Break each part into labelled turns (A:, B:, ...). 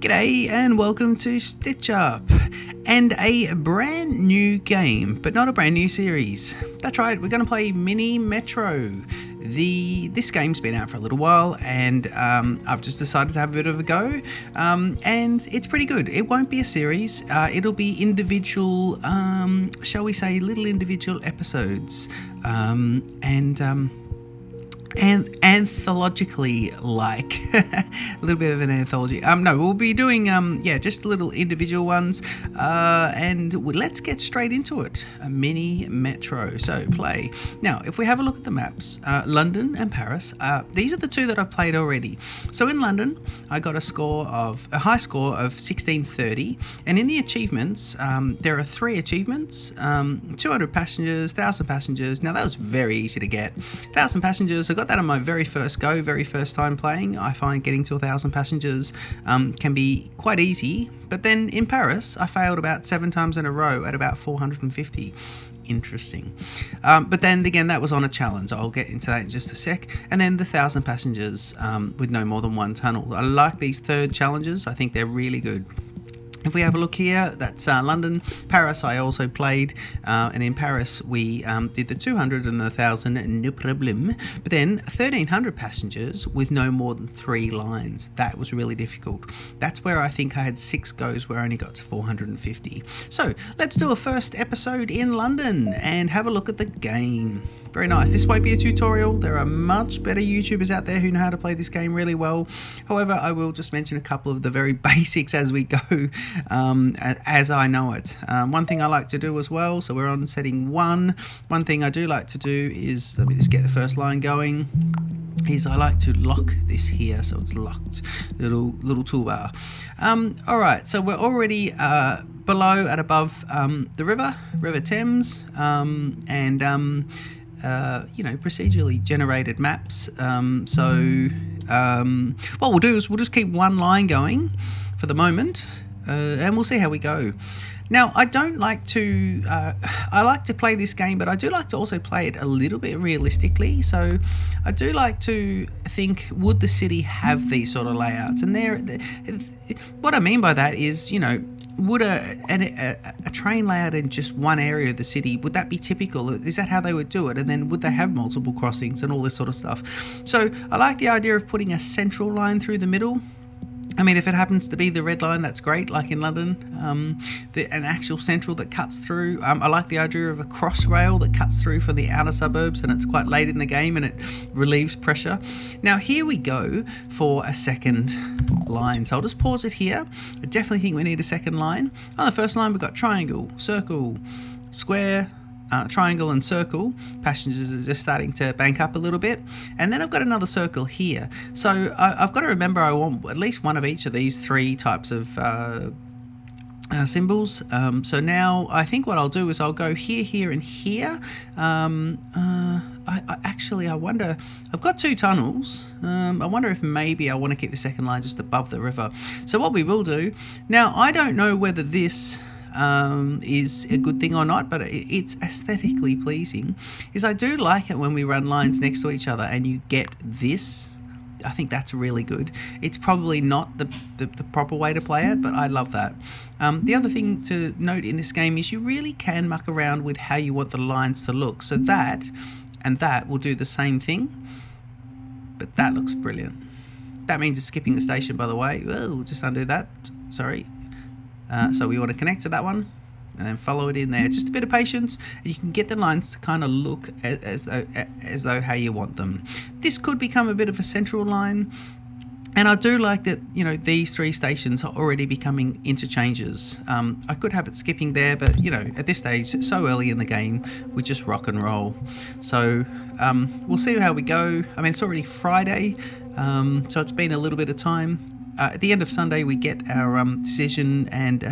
A: G'day and welcome to Stitch Up and a brand new game, but not a brand new series. That's right, we're going to play Mini Metro. This game's been out for a little while and I've just decided to have a bit of a go, and it's pretty good. It won't be a series, it'll be individual, shall we say, little individual episodes, and anthologically like a little bit of an anthology. No, we'll be doing just little individual ones, and let's get straight into it. A Mini Metro. So play. Now if we have a look at the maps, London and Paris, these are the two that I've played already. So in London I got a high score of 1630, and in the achievements there are 3 achievements, 200 passengers, 1000 passengers. Now that was very easy to get. 1000 passengers, I got that on my very first time playing. I find getting to 1000 passengers can be quite easy, but then in Paris I failed about 7 times in a row at about 450. Interesting. But then again, that was on a challenge. I'll get into that in just a sec. And then the 1000 passengers with no more than 1 tunnel. I like these third challenges. I think they're really good. If we have a look here, that's London. Paris I also played, and in Paris we did the 200 and the 1000, no problem. But then 1300 passengers with no more than 3 lines. That was really difficult. That's where I think I had 6 goes where I only got to 450. So let's do a first episode in London and have a look at the game. Very nice. This won't be a tutorial. There are much better YouTubers out there who know how to play this game really well. However, I will just mention a couple of the very basics as we go, as I know it. One thing I like to do as well, so we're on setting 1. One thing I do like to do is, let me just get the first line going, is I like to lock this here so it's locked. Little toolbar. Alright, so we're already below and above the River Thames, and procedurally generated maps. What we'll do is we'll just keep one line going for the moment, and we'll see how we go. Now, I don't like to, I like to play this game, but I do like to also play it a little bit realistically. So I do like to think, would the city have these sort of layouts? And what I mean by that is, would a train layout in just one area of the city, would that be typical? Is that how they would do it? And then would they have multiple crossings and all this sort of stuff? So I like the idea of putting a central line through the middle. I mean, if it happens to be the red line, that's great, like in London, an actual central that cuts through. I like the idea of a cross rail that cuts through from the outer suburbs, and it's quite late in the game and it relieves pressure. Now here we go for a second line, so I'll just pause it here. I definitely think we need a second line. On the first line we've got triangle, circle, square, triangle and circle. Passengers are just starting to bank up a little bit, and then I've got another circle here. So I've got to remember I want at least one of each of these 3 types of symbols. So now I think what I'll do is I'll go here, here and here. I wonder, I've got 2 tunnels. I wonder if maybe I want to keep the second line just above the river. So what we will do, now I don't know whether this is a good thing or not, but it's aesthetically pleasing, is I do like it when we run lines next to each other and you get this. I think that's really good. It's probably not the proper way to play it, but I love that. The other thing to note in this game is you really can muck around with how you want the lines to look. So that and that will do the same thing, but that looks brilliant. That means it's skipping the station, by the way. We'll just undo that. Sorry. So we want to connect to that one and then follow it in there. Just a bit of patience and you can get the lines to kind of look as though how you want them. This could become a bit of a central line, and I do like that, these 3 stations are already becoming interchanges. I could have it skipping there, but at this stage, so early in the game, we just rock and roll. So we'll see how we go. I mean, it's already Friday, so it's been a little bit of time. At the end of Sunday we get our decision, and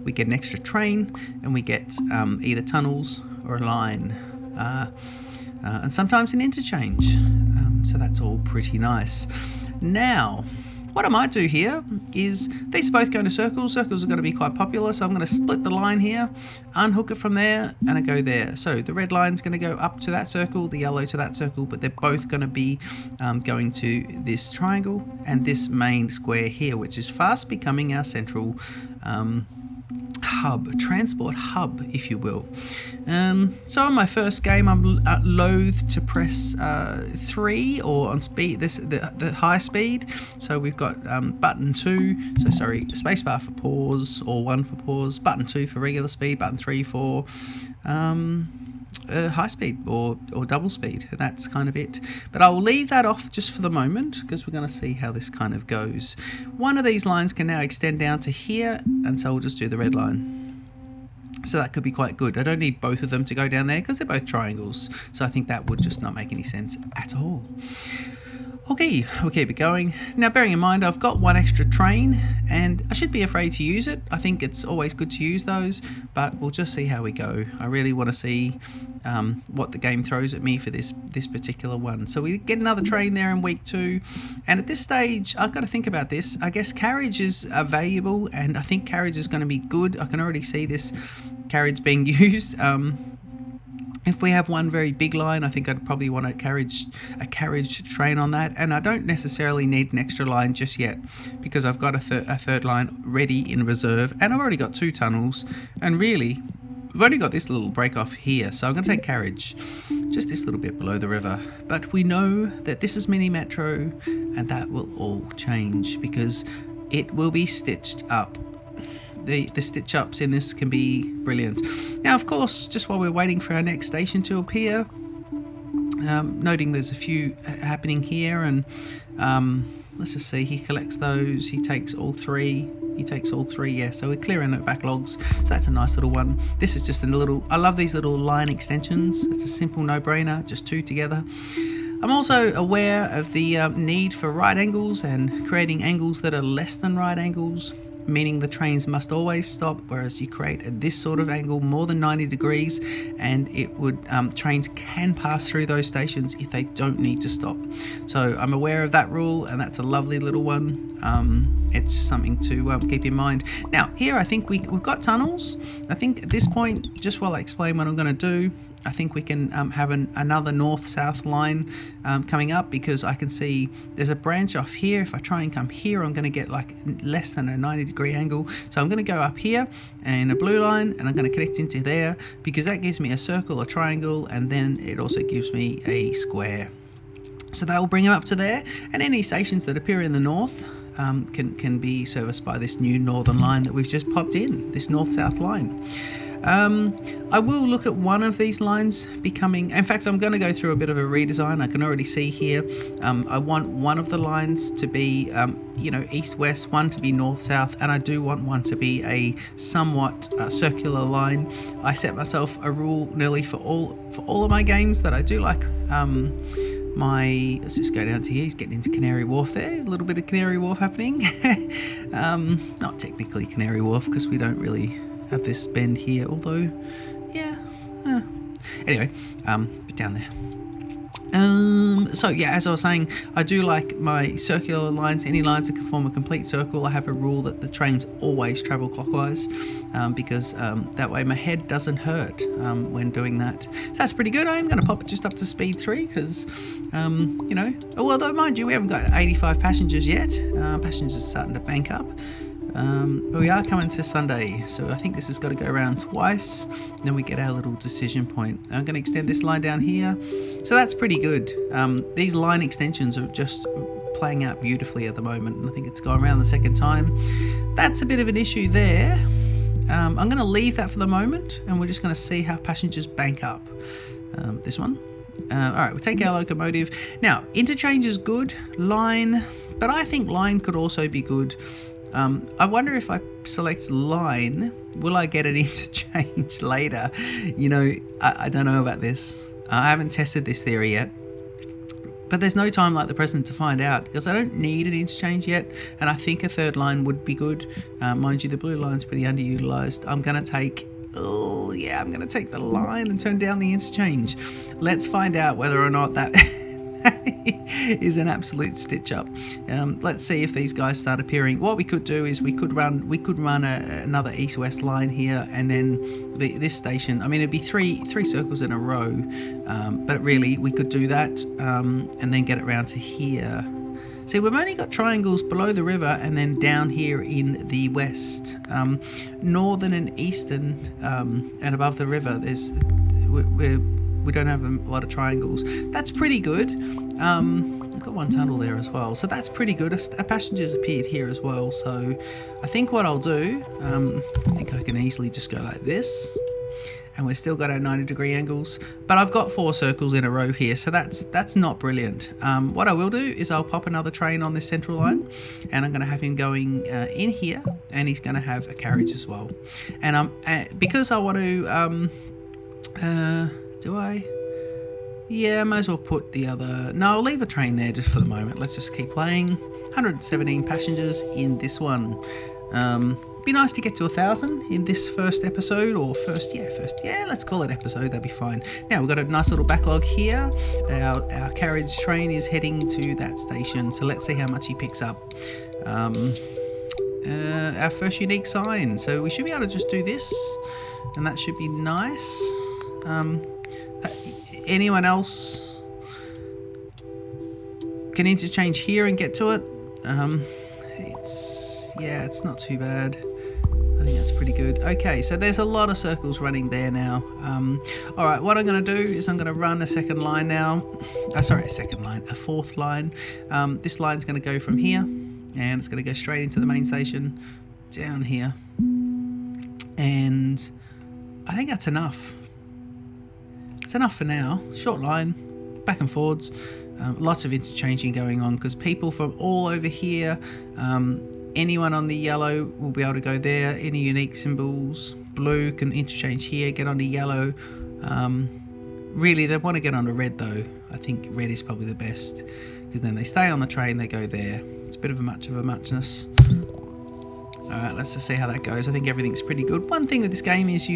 A: we get an extra train, and we get either tunnels or a line, and sometimes an interchange, so that's all pretty nice. Now what I might do here is these are both going to circles. Circles are going to be quite popular, so I'm going to split the line here, unhook it from there, and I go there. So the red line's going to go up to that circle, the yellow to that circle, but they're both going to be going to this triangle and this main square here, which is fast becoming our central hub, transport hub, if you will. So on my first game, I'm loath to press 3 or on speed, the high speed. So we've got button 2, so sorry, spacebar for pause or 1 for pause, button 2 for regular speed, button 3 for high speed or double speed, and that's kind of it. But I will leave that off just for the moment because we're going to see how this kind of goes. One of these lines can now extend down to here, and so we'll just do the red line. So that could be quite good. I don't need both of them to go down there because they're both triangles, so I think that would just not make any sense at all. Okay, we'll keep it going. Now, bearing in mind I've got one extra train and I should be afraid to use it. I think it's always good to use those, but we'll just see how we go. I really want to see what the game throws at me for this particular one. So we get another train there in week 2, and at this stage I've got to think about this. I guess carriages are valuable, and I think carriage is going to be good. I can already see this carriage being used. If we have one very big line, I think I'd probably want a carriage train on that, and I don't necessarily need an extra line just yet because I've got a third line ready in reserve, and I've already got 2 tunnels, and really I've only got this little break off here, so I'm going to take carriage just this little bit below the river. But we know that this is mini metro, and that will all change because it will be stitched up. The stitch ups in this can be brilliant. Now, of course, just while we're waiting for our next station to appear, noting there's a few happening here, and let's just see, he collects those, he takes all 3, yeah, so we're clearing our backlogs, so that's a nice little one. This is just a little, I love these little line extensions. It's a simple no-brainer, just 2 together. I'm also aware of the need for right angles and creating angles that are less than right angles, meaning the trains must always stop, whereas you create this sort of angle more than 90 degrees and it would trains can pass through those stations if they don't need to stop. So I'm aware of that rule, and that's a lovely little one. It's just something to keep in mind. Now here I think we've got tunnels. I think at this point, just while I explain what I'm going to do, I think we can have another north-south line coming up, because I can see there's a branch off here. If I try and come here, I'm going to get like less than a 90-degree angle. So I'm going to go up here and a blue line, and I'm going to connect into there because that gives me a circle, a triangle, and then it also gives me a square. So that will bring them up to there, and any stations that appear in the north can be serviced by this new northern line that we've just popped in, this north-south line. I will look at one of these lines becoming, in fact I'm going to go through a bit of a redesign. I can already see here I want one of the lines to be east-west, one to be north-south, and I do want one to be a somewhat circular line. I set myself a rule nearly for all of my games that I do like let's just go down to here. He's getting into Canary Wharf there. A little bit of Canary Wharf happening. Not technically Canary Wharf because we don't really have this bend here, although yeah, anyway, but down there. So yeah, as I was saying, I do like my circular lines, any lines that can form a complete circle. I have a rule that the trains always travel clockwise, because that way my head doesn't hurt when doing that. So that's pretty good. I am going to pop it just up to speed 3 because although mind you, we haven't got 85 passengers yet. Passengers are starting to bank up. But we are coming to Sunday, so I think this has got to go around twice, then we get our little decision point. I'm going to extend this line down here, so that's pretty good. These line extensions are just playing out beautifully at the moment, and I think it's gone around the second time. That's a bit of an issue there. I'm going to leave that for the moment, and we're just going to see how passengers bank up. This one. Alright, we'll take our locomotive. Now, interchange is good, line, but I think line could also be good. I wonder if I select line, will I get an interchange later? I don't know about this. I haven't tested this theory yet. But there's no time like the present to find out, because I don't need an interchange yet, and I think a third line would be good. Mind you, the blue line's pretty underutilized. I'm going to take the line and turn down the interchange. Let's find out whether or not that is an absolute stitch up. Let's see if these guys start appearing. What we could do is we could run another east-west line here, and then this station. I mean, it'd be three circles in a row, but really we could do that and then get it round to here. See, we've only got triangles below the river and then down here in the west, northern and eastern, and above the river. We don't have a lot of triangles. That's pretty good. I've got one tunnel there as well, so that's pretty good. A passenger's appeared here as well, so I think what I'll do, I think I can easily just go like this, and we've still got our 90-degree angles, but I've got 4 circles in a row here, so that's not brilliant. What I will do is I'll pop another train on this central line, and I'm going to have him going in here, and he's going to have a carriage as well. And because I want to do I? Yeah, I might as well put the other... No, I'll leave a train there just for the moment. Let's just keep playing. 117 passengers in this one. Be nice to get to 1,000 in this first episode, or first, let's call it episode, that'd be fine. Now, we've got a nice little backlog here. Our carriage train is heading to that station, so let's see how much he picks up. Our first unique sign, so we should be able to just do this, and that should be nice. Anyone else can interchange here and get to it? It's not too bad. I think that's pretty good. Okay, so there's a lot of circles running there now. All right, what I'm going to do is I'm going to run a second line now. A fourth line. This line's going to go from here, and it's going to go straight into the main station down here. And I think that's enough. It's enough for now. Short line, back and forwards. Lots of interchanging going on because people from all over here, anyone on the yellow will be able to go there. Any unique symbols, blue can interchange here, get onto yellow. Really, they want to get onto red though. I think red is probably the best because then they stay on the train, they go there. It's a bit of a muchness. Alright, let's just see how that goes. I think everything's pretty good. One thing with this game is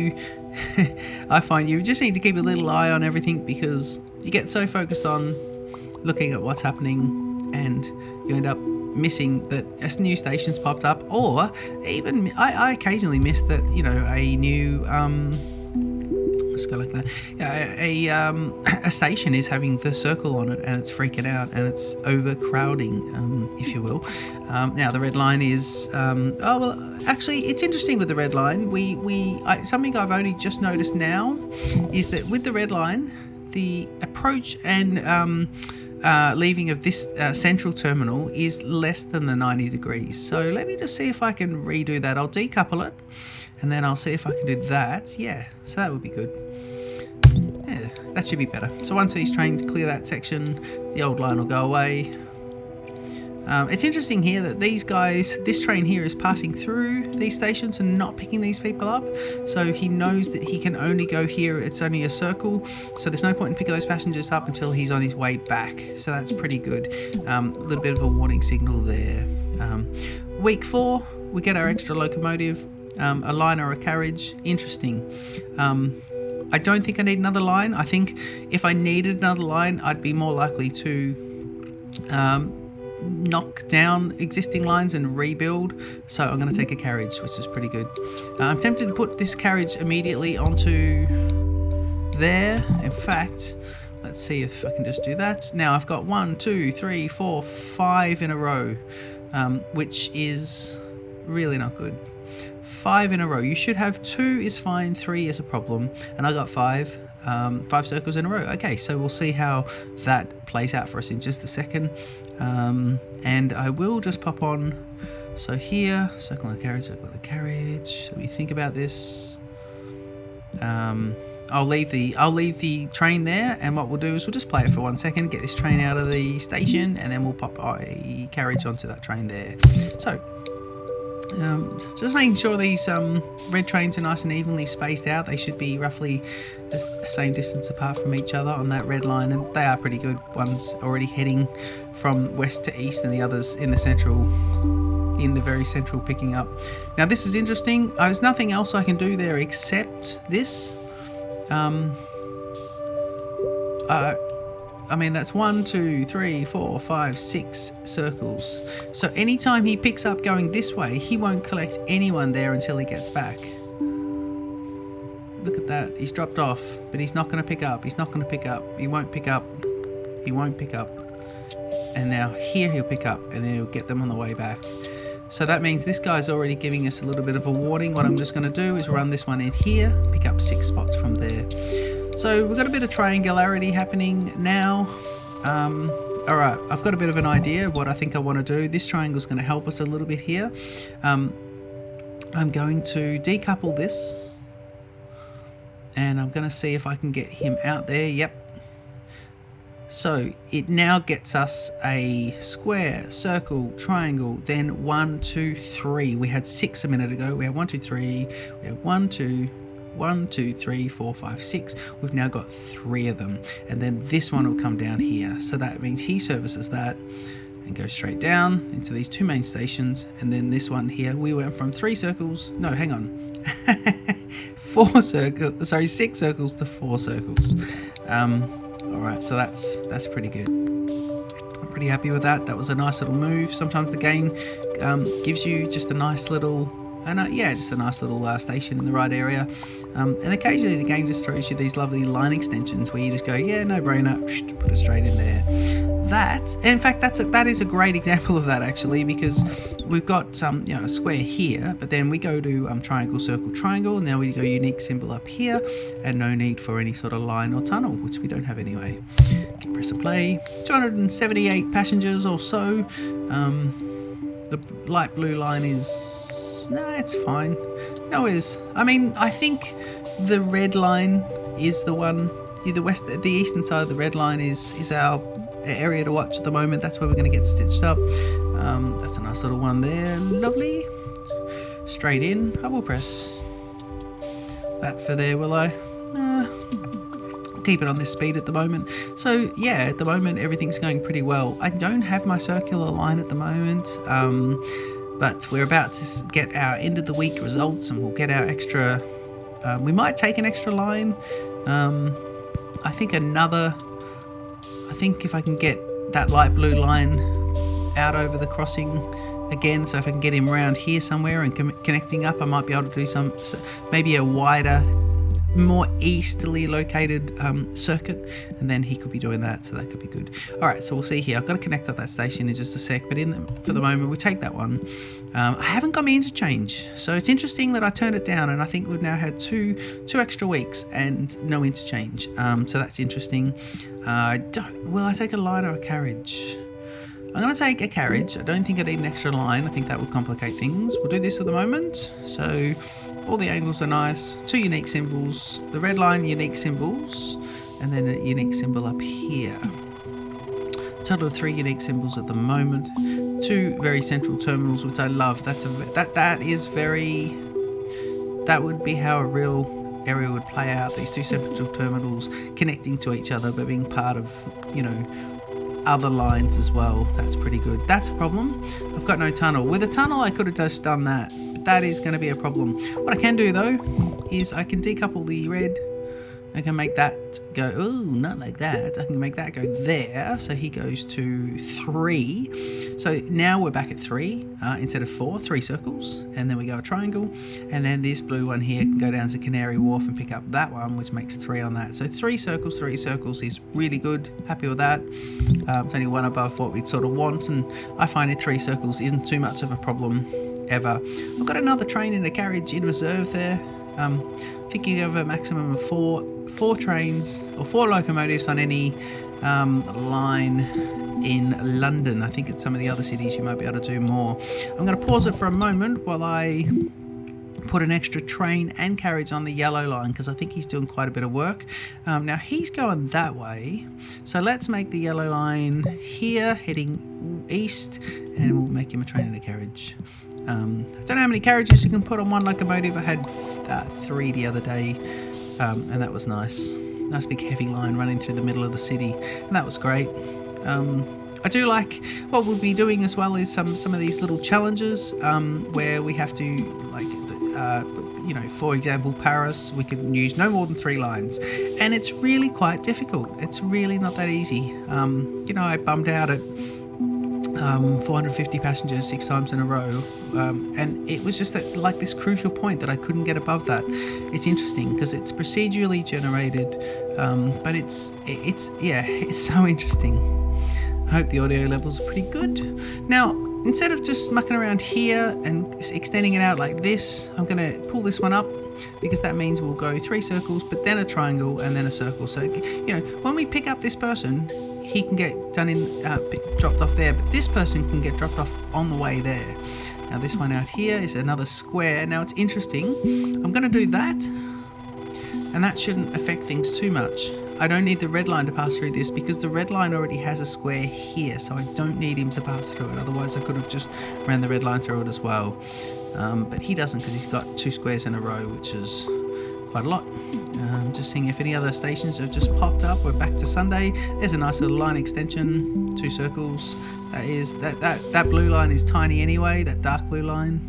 A: I find you just need to keep a little eye on everything because you get so focused on looking at what's happening and you end up missing that a new station's popped up, or even I occasionally miss that, a new let's go like that. A station is having the circle on it and it's freaking out and it's overcrowding, if you will. Now the red line is actually it's interesting with the red line. Something I've only just noticed now is that with the red line, the approach and leaving of this central terminal is less than the 90 degrees. So let me just see if I can redo that. I'll decouple it and then I'll see if I can do that. Yeah, so that would be good. Yeah, that should be better. So once these trains clear that section, the old line will go away. It's interesting here that this train here is passing through these stations and not picking these people up. So he knows that he can only go here. It's only a circle. So there's no point in picking those passengers up until he's on his way back. So that's pretty good. A little bit of a warning signal there. Week 4, we get our extra locomotive, a line or a carriage. Interesting. I don't think I need another line. I think if I needed another line, I'd be more likely to knock down existing lines and rebuild. So I'm going to take a carriage, which is pretty good. I'm tempted to put this carriage immediately onto there. In fact, let's see if I can just do that. Now I've got 1, 2, 3, 4, 5 in a row, which is really not good. 5 in a row. You should have 2 is fine, 3 is a problem, and I got 5. 5 circles in a row. Okay, so we'll see how that plays out for us in just a second. And I will just pop on. So here, circle on the carriage, circle on the carriage. Let me think about this. I'll leave the train there, and what we'll do is we'll just play it for 1 second, get this train out of the station, and then we'll pop a carriage onto that train there. So just making sure these red trains are nice and evenly spaced out. They should be roughly the same distance apart from each other on that red line, and they are pretty good. One's already heading from west to east and the others in the very central picking up. Now this is interesting. There's nothing else I can do there except this. I mean, that's 1, 2, 3, 4, 5, 6 circles. So anytime he picks up going this way, he won't collect anyone there until he gets back. Look at that. He's dropped off, but he's not going to pick up. He's not going to pick up. He won't pick up. He won't pick up. And now here he'll pick up, and then he'll get them on the way back. So that means this guy's already giving us a little bit of a warning. What I'm just going to do is run this one in here, pick up 6 spots from there. So we've got a bit of triangularity happening now. All right, I've got a bit of an idea of what I think I want to do. This triangle is going to help us a little bit here. I'm going to decouple this, and I'm going to see if I can get him out there. Yep. So it now gets us a square, circle, triangle, then 1, 2, 3. We had 6 a minute ago. We have 1, 2, 3. We have 1, 2, 1, 2, 3, 4, 5, 6. We've now got 3 of them. And then this one will come down here. So that means he services that and goes straight down into these 2 main stations. And then this one here, we went from 3 circles. No, hang on. 4 circles. Sorry, 6 circles to 4 circles. Alright, so that's pretty good. I'm pretty happy with that. That was a nice little move. Sometimes the game gives you just a nice little, just a nice little station in the right area. And occasionally the game just throws you these lovely line extensions where you just go, yeah, no brainer, put it straight in there. That, in fact, that is a great example of that actually, because we've got a square here, but then we go to triangle, circle, triangle, and now we go unique symbol up here, and no need for any sort of line or tunnel, which we don't have anyway. Okay, press and play. 278 passengers or so. The light blue line is it's fine. No, I think the red line is the one. The eastern side of the red line is our area to watch at the moment. That's where we're going to get stitched up. That's a nice little one there. Lovely. Straight in. I will press that for there, will I? Keep it on this speed at the moment. So yeah, at the moment everything's going pretty well. I don't have my circular line at the moment, but we're about to get our end of the week results, and we'll get our extra. We might take an extra line. I think if I can get that light blue line out over the crossing again, so if I can get him around here somewhere and connecting up, I might be able to do maybe a wider, more easterly located circuit, and then he could be doing that, so that could be good. All right, so we'll see here. I've got to connect up that station in just a sec, but for the moment we take that one. I haven't got my interchange, so it's interesting that I turned it down, and I think we've now had two extra weeks and no interchange, so that's interesting. Will I take a line or a carriage? I'm going to take a carriage. I don't think I need an extra line. I think that would complicate things. We'll do this at the moment. So all the angles are nice. 2 unique symbols. The red line, unique symbols. And then a unique symbol up here. Total of 3 unique symbols at the moment. 2 very central terminals, which I love. That would be how a real area would play out. These 2 central terminals connecting to each other, but being part of, other lines as well. That's pretty good. That's a problem. I've got no tunnel. With a tunnel I could have just done that, but that is going to be a problem. What I can do though is I can decouple the red. I can make that go, not like that. I can make that go there, so he goes to 3. So now we're back at 3 instead of 4, 3 circles, and then we go a triangle, and then this blue one here can go down to Canary Wharf and pick up that one, which makes 3 on that. So 3 circles is really good. Happy with that. It's only 1 above what we'd sort of want, and I find it 3 circles isn't too much of a problem ever. I've got another train and a carriage in reserve there. Thinking of a maximum of 4 trains or 4 locomotives on any line in London. I think at some of the other cities you might be able to do more. I'm going to pause it for a moment while I put an extra train and carriage on the yellow line, because I think he's doing quite a bit of work. Now he's going that way, so let's make the yellow line here heading east, and we'll make him a train and a carriage. I don't know how many carriages you can put on one locomotive. I had 3 the other day, and that was nice. Nice big heavy line running through the middle of the city, and that was great. I do like what we'll be doing as well is some of these little challenges where we have to for example, Paris, we can use no more than 3 lines, and it's really quite difficult. It's really not that easy. I bummed out at 450 passengers 6 times in a row, and it was just that, this crucial point that I couldn't get above that. It's interesting because it's procedurally generated, but it's so interesting. I hope the audio levels are pretty good. Now, instead of just mucking around here and extending it out like this, I'm going to pull this one up, because that means we'll go 3 circles, but then a triangle and then a circle. So, when we pick up this person, he can get dropped off there, but this person can get dropped off on the way there. Now this one out here is another square. Now it's interesting. I'm going to do that, and that shouldn't affect things too much. I don't need the red line to pass through this, because the red line already has a square here, so I don't need him to pass through it. Otherwise I could have just ran the red line through it as well. But he doesn't, because he's got 2 squares in a row, which is quite a lot. Just seeing if any other stations have just popped up. We're back to Sunday. There's a nice little line extension, 2 circles. That blue line is tiny anyway, that dark blue line.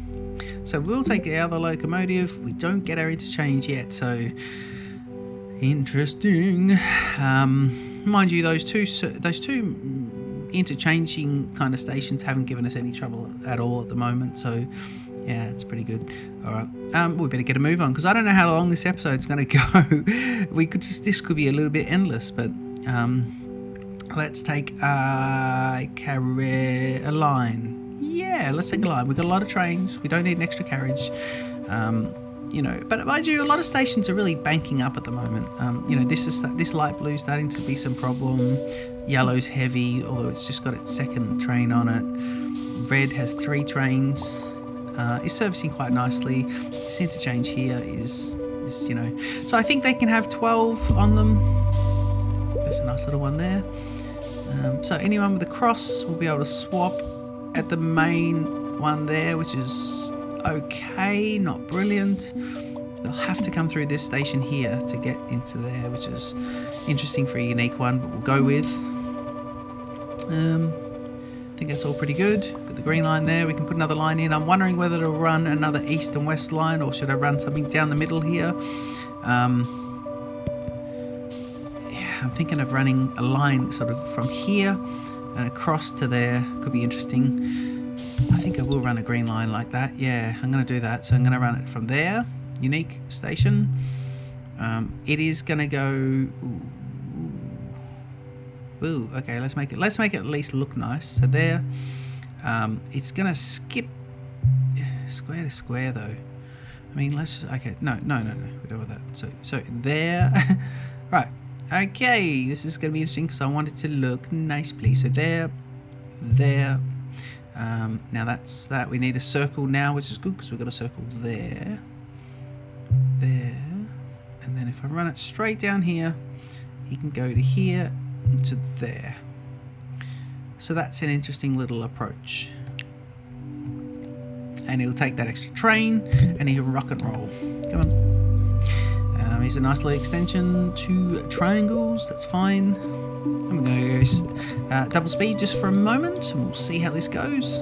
A: So we'll take the other locomotive. We don't get our interchange yet, so interesting. Mind you, those two interchanging kind of stations haven't given us any trouble at all at the moment, so yeah, it's pretty good. All right, we better get a move on, because I don't know how long this episode's going to go. This could be a little bit endless, but let's take a line. Yeah, let's take a line. We've got a lot of trains. We don't need an extra carriage. But mind you, a lot of stations are really banking up at the moment. This light blue is starting to be some problem. Yellow's heavy, although it's just got its 2nd train on it. Red has 3 trains. Is servicing quite nicely. This interchange here is so I think they can have 12 on them. There's a nice little one there. So anyone with a cross will be able to swap at the main one there, which is okay, not brilliant. They'll have to come through this station here to get into there, which is interesting for a unique one, but we'll go with. I think that's all pretty good. Got the green line there. We can put another line in. I'm wondering whether to run another east and west line, or should I run something down the middle here. I'm thinking of running a line sort of from here and across to there. Could be interesting. I think I will run a green line like that. Yeah, I'm going to do that. So I'm going to run it from there. Unique station. It is going to go... Ooh, okay, let's make it at least look nice. So there, it's gonna skip square to square though. I mean, no, we don't want that. So there, right? Okay, this is gonna be interesting because I want it to look nice, please. So there. Now that's that. We need a circle now, which is good because we've got a circle there, and then if I run it straight down here, he can go to here. To there. So that's an interesting little approach. And he'll take that extra train and he'll rock and roll. Come on. Here's a nice little extension, 2 triangles, that's fine. I'm going to go double speed just for a moment and we'll see how this goes.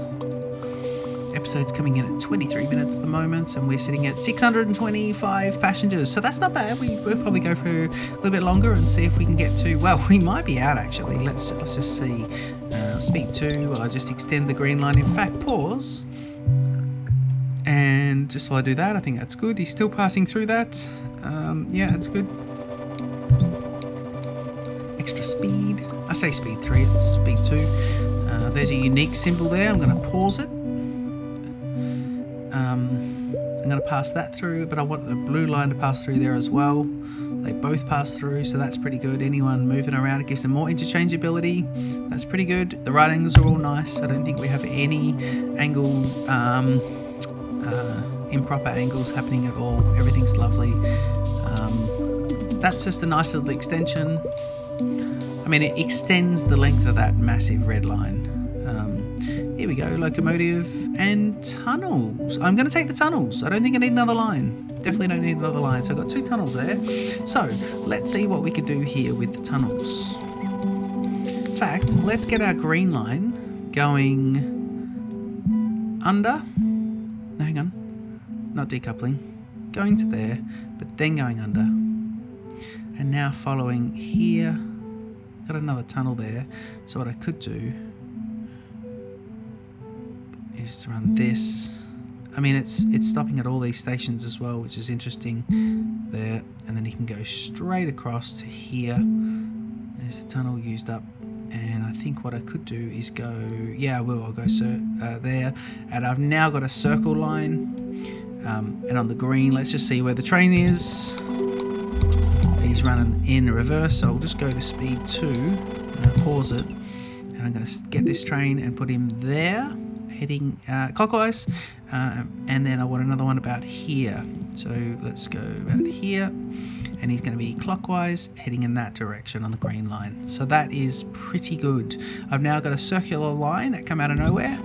A: Episode's coming in at 23 minutes at the moment, and we're sitting at 625 passengers, so that's not bad. We'll probably go for a little bit longer and see if we can get to, well, we might be out actually. Let's just see. Speed 2, well, I'll just extend the green line. In fact, pause, and just while I do that, I think that's good. He's still passing through that. Yeah, that's good. Extra speed. I say speed 3, it's speed 2. There's a unique symbol there. I'm going to pause it. I'm going to pass that through, but I want the blue line to pass through there as well. They both pass through, so that's pretty good. Anyone moving around, it gives them more interchangeability. That's pretty good. The right angles are all nice. I don't think we have any angle, improper angles happening at all. Everything's lovely. That's just a nice little extension. I mean, it extends the length of that massive red line. Here we go, locomotive and tunnels. I'm going to take the tunnels. I don't think I need another line. Definitely don't need another line. So I've got 2 tunnels there. So let's see what we can do here with the tunnels. In fact, let's get our green line going under. No, hang on. Not decoupling. going to there, but then going under. And now following here. Got another tunnel there. So what I could do is to run this. I mean, it's stopping at all these stations as well, which is interesting there. And then you can go straight across to here. There's the tunnel used up. And I think what I could do is go, yeah, I will. I'll go there. And I've now got a circle line. And on the green, let's just see where the train is. He's running in reverse, so I'll just go to speed 2. Pause it. And I'm going to get this train and put him there, heading clockwise. And then I want another one about here. So let's go about here. And he's going to be clockwise, heading in that direction on the green line. So that is pretty good. I've now got a circular line that come out of nowhere.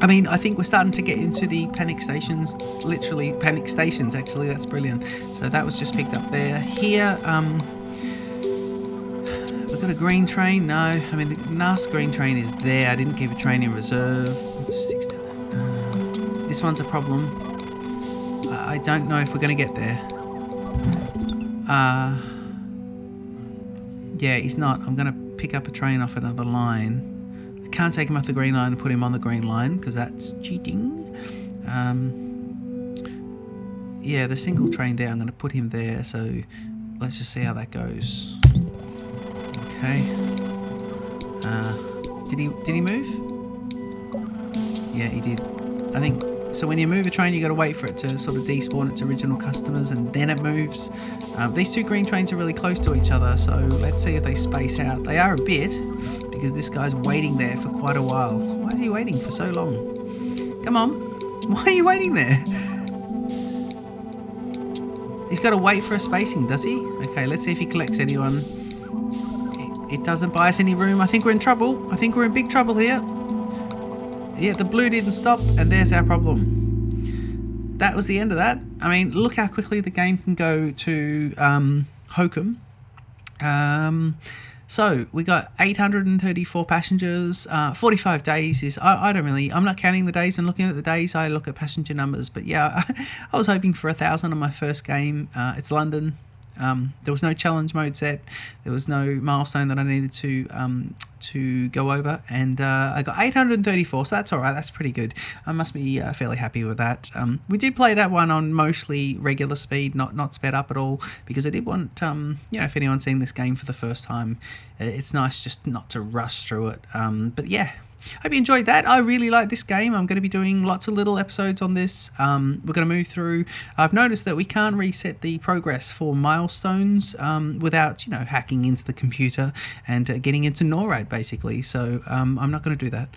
A: I mean, I think we're starting to get into the panic stations, literally panic stations, actually. That's brilliant. So that was just picked up there. Here, we've got a green train. No, I mean, the last green train is there. I didn't keep a train in reserve. This one's a problem. I don't know if we're going to get there. Yeah, he's not. I'm going to pick up a train off another line. I can't take him off the green line and put him on the green line because that's cheating. Yeah, the single train there, I'm going to put him there. So let's just see how that goes. Okay. Did he move? Yeah, he did. I think so. When you move a train, you got to wait for it to sort of despawn its original customers, and then it moves. These two green trains are really close to each other, so let's see if they space out. They are a bit, because this guy's waiting there for quite a while. Why is he waiting for so long? Come on, why are you waiting there? He's got to wait for a spacing, does he? Okay, let's see if he collects anyone. It doesn't buy us any room. I think we're in trouble. I think we're in big trouble here. Yeah, the blue didn't stop, and there's our problem. That was the end of that. I mean, look how quickly the game can go to Hokum. So we got 834 passengers. 45 days is, I'm not counting the days and looking at the days. I look at passenger numbers. But yeah, I was hoping for 1,000 on my first game. It's London. There was no challenge mode set. There was no milestone that I needed to go over, and I got 834, so that's all right. That's pretty good. I must be fairly happy with that. We did play that one on mostly regular speed, not sped up at all, because I did want, if anyone's seeing this game for the first time, it's nice just not to rush through it. But yeah. Hope you enjoyed that. I really like this game. I'm going to be doing lots of little episodes on this. We're going to move through. I've noticed that we can't reset the progress for milestones without, hacking into the computer and getting into NORAD, basically. So I'm not going to do that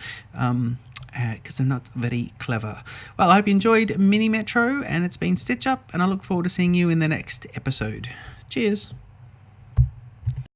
A: because I'm not very clever. Well, I hope you enjoyed Mini Metro, and it's been Stitch Up, and I look forward to seeing you in the next episode. Cheers.